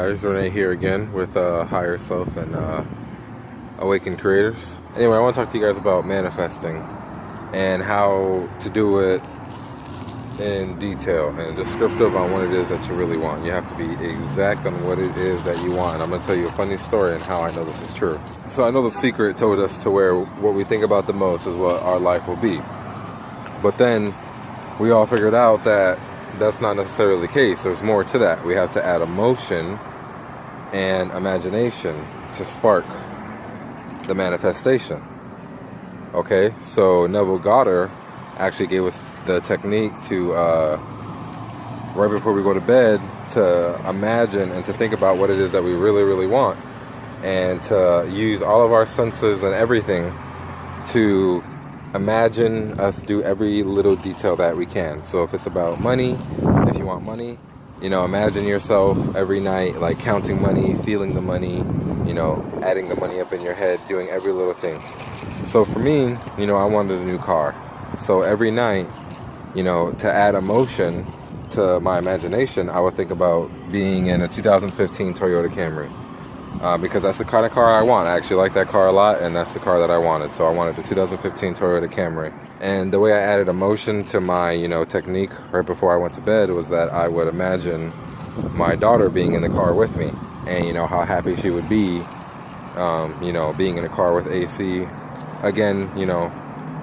guys, Renee here again with Higher Self and Awakened Creators. Anyway, I want to talk to you guys about manifesting and how to do it in detail and descriptive on what it is that you really want. You have to be exact on what it is that you want. And I'm going to tell you a funny story and how I know this is true. So I know The Secret told us to where what we think about the most is what our life will be. But then we all figured out that that's not necessarily the case. There's more to that. We have to add emotion and imagination to spark the manifestation. Okay, so Neville Goddard actually gave us the technique to, right before we go to bed, to imagine and to think about what it is that we really, really want. And to use all of our senses and everything to imagine us do every little detail that we can. So if it's about money, if you want money, imagine yourself every night like counting money, feeling the money, adding the money up in your head, doing every little thing. So for me, I wanted a new car. So every night, to add emotion to my imagination, I would think about being in a 2015 Toyota Camry. Because that's the kind of car I want. I actually like that car a lot, and that's the car that I wanted. So I wanted the 2015 Toyota Camry. And the way I added emotion to my, technique right before I went to bed was that I would imagine my daughter being in the car with me, and how happy she would be, being in a car with AC. Again,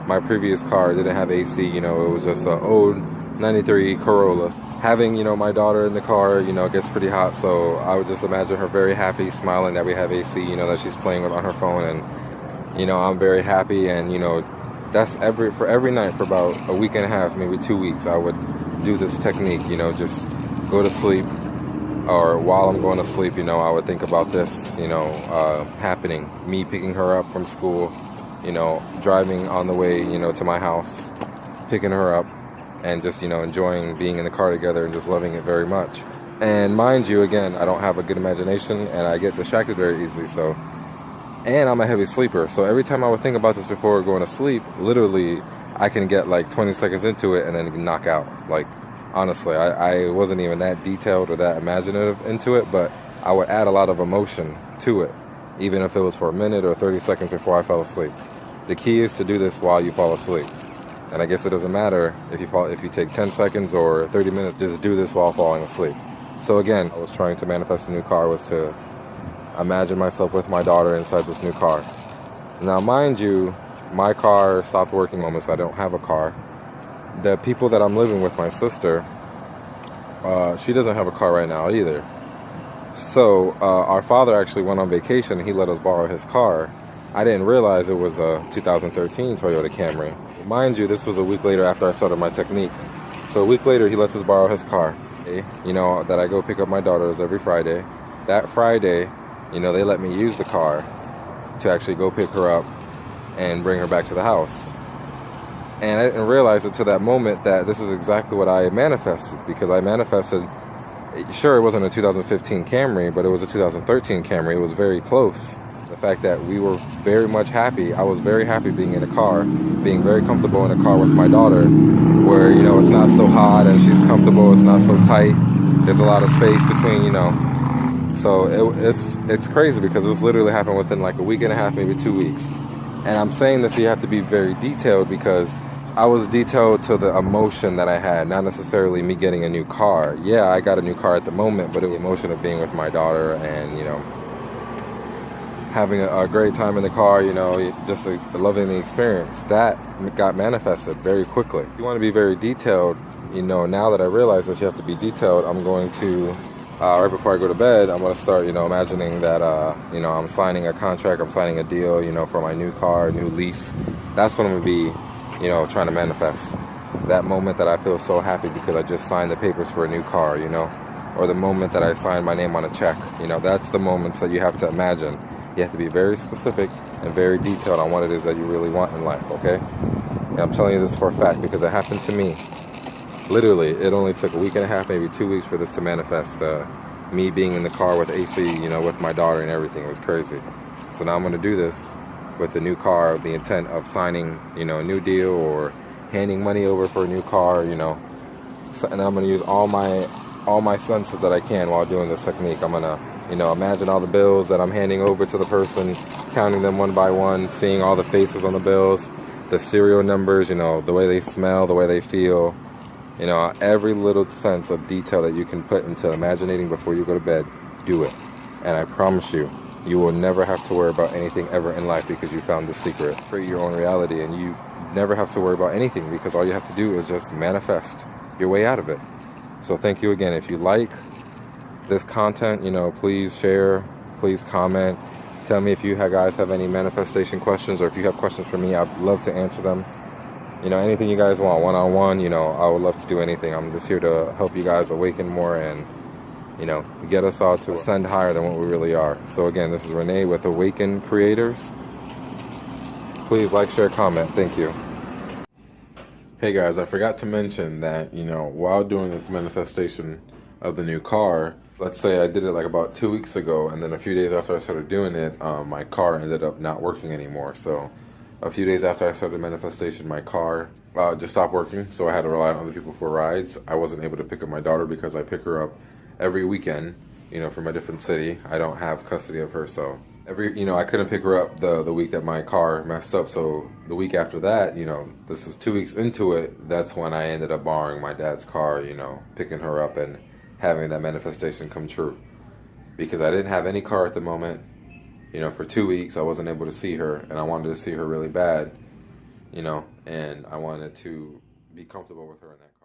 my previous car didn't have AC. It was just an old 93 Corolla. Having, my daughter in the car, it gets pretty hot, so I would just imagine her very happy, smiling that we have AC, that she's playing with on her phone, and, I'm very happy, and, that's for every night for about a week and a half, maybe 2 weeks, I would do this technique, just go to sleep, or while I'm going to sleep, I would think about this, happening, me picking her up from school, driving on the way, to my house, picking her up, and just, enjoying being in the car together and just loving it very much. And mind you, again, I don't have a good imagination and I get distracted very easily, and I'm a heavy sleeper. So every time I would think about this before going to sleep, literally, I can get like 20 seconds into it and then knock out. Like, honestly, I wasn't even that detailed or that imaginative into it, but I would add a lot of emotion to it, even if it was for a minute or 30 seconds before I fell asleep. The key is to do this while you fall asleep. And I guess it doesn't matter if you take 10 seconds or 30 minutes, just do this while falling asleep. So again, I was trying to manifest a new car was to imagine myself with my daughter inside this new car. Now, mind you, my car stopped working almost, so I don't have a car. The people that I'm living with, my sister, she doesn't have a car right now either. So our father actually went on vacation. He let us borrow his car. I didn't realize it was a 2013 Toyota Camry. Mind you, this was a week later after I started my technique. So a week later, he lets us borrow his car. That I go pick up my daughters every Friday. That Friday, they let me use the car to actually go pick her up and bring her back to the house. And I didn't realize until that moment that this is exactly what I manifested, because I manifested, sure, it wasn't a 2015 Camry, but it was a 2013 Camry. It was very close. The fact that we were very much happy. I was very happy being in a car, being very comfortable in a car with my daughter, where, it's not so hot and she's comfortable, it's not so tight, there's a lot of space between, So it's crazy because this literally happened within like a week and a half, maybe 2 weeks. And I'm saying this, you have to be very detailed, because I was detailed to the emotion that I had, not necessarily me getting a new car. Yeah, I got a new car at the moment, but it was the emotion of being with my daughter and, having a great time in the car, just loving the experience. That got manifested very quickly. You want to be very detailed, now that I realize that you have to be detailed, I'm going to, right before I go to bed, I'm going to start, imagining that, I'm signing a contract, I'm signing a deal, for my new car, new lease. That's what I'm going to be, trying to manifest. That moment that I feel so happy because I just signed the papers for a new car, or the moment that I signed my name on a check, that's the moments that you have to imagine. You have to be very specific and very detailed on what it is that you really want in life, okay? And I'm telling you this for a fact because it happened to me. Literally, it only took a week and a half, maybe 2 weeks for this to manifest. Me being in the car with AC, with my daughter and everything. It was crazy. So now I'm going to do this with the new car, with the intent of signing, a new deal or handing money over for a new car, So, and then I'm going to use all my all my senses that I can while doing this technique. I'm gonna, imagine all the bills that I'm handing over to the person, counting them one by one, seeing all the faces on the bills, the serial numbers, the way they smell, the way they feel, every little sense of detail that you can put into imaginating before you go to bed, do it. And I promise you, you will never have to worry about anything ever in life because you found the secret. Create your own reality, and you never have to worry about anything because all you have to do is just manifest your way out of it. So thank you again. If you like this content, please share, please comment. Tell me if you guys have any manifestation questions, or if you have questions for me, I'd love to answer them. Anything you guys want, one-on-one, I would love to do anything. I'm just here to help you guys awaken more and, get us all to ascend higher than what we really are. So again, this is Renee with Awaken Creators. Please like, share, comment. Thank you. Hey guys, I forgot to mention that, while doing this manifestation of the new car, let's say I did it like about 2 weeks ago, and then a few days after I started doing it, my car ended up not working anymore. So a few days after I started manifestation, my car just stopped working, so I had to rely on other people for rides. I wasn't able to pick up my daughter because I pick her up every weekend, from a different city. I don't have custody of her, so I couldn't pick her up the week that my car messed up. So the week after that, this is 2 weeks into it, that's when I ended up borrowing my dad's car, picking her up and having that manifestation come true. Because I didn't have any car at the moment, for 2 weeks I wasn't able to see her, and I wanted to see her really bad, and I wanted to be comfortable with her in that car.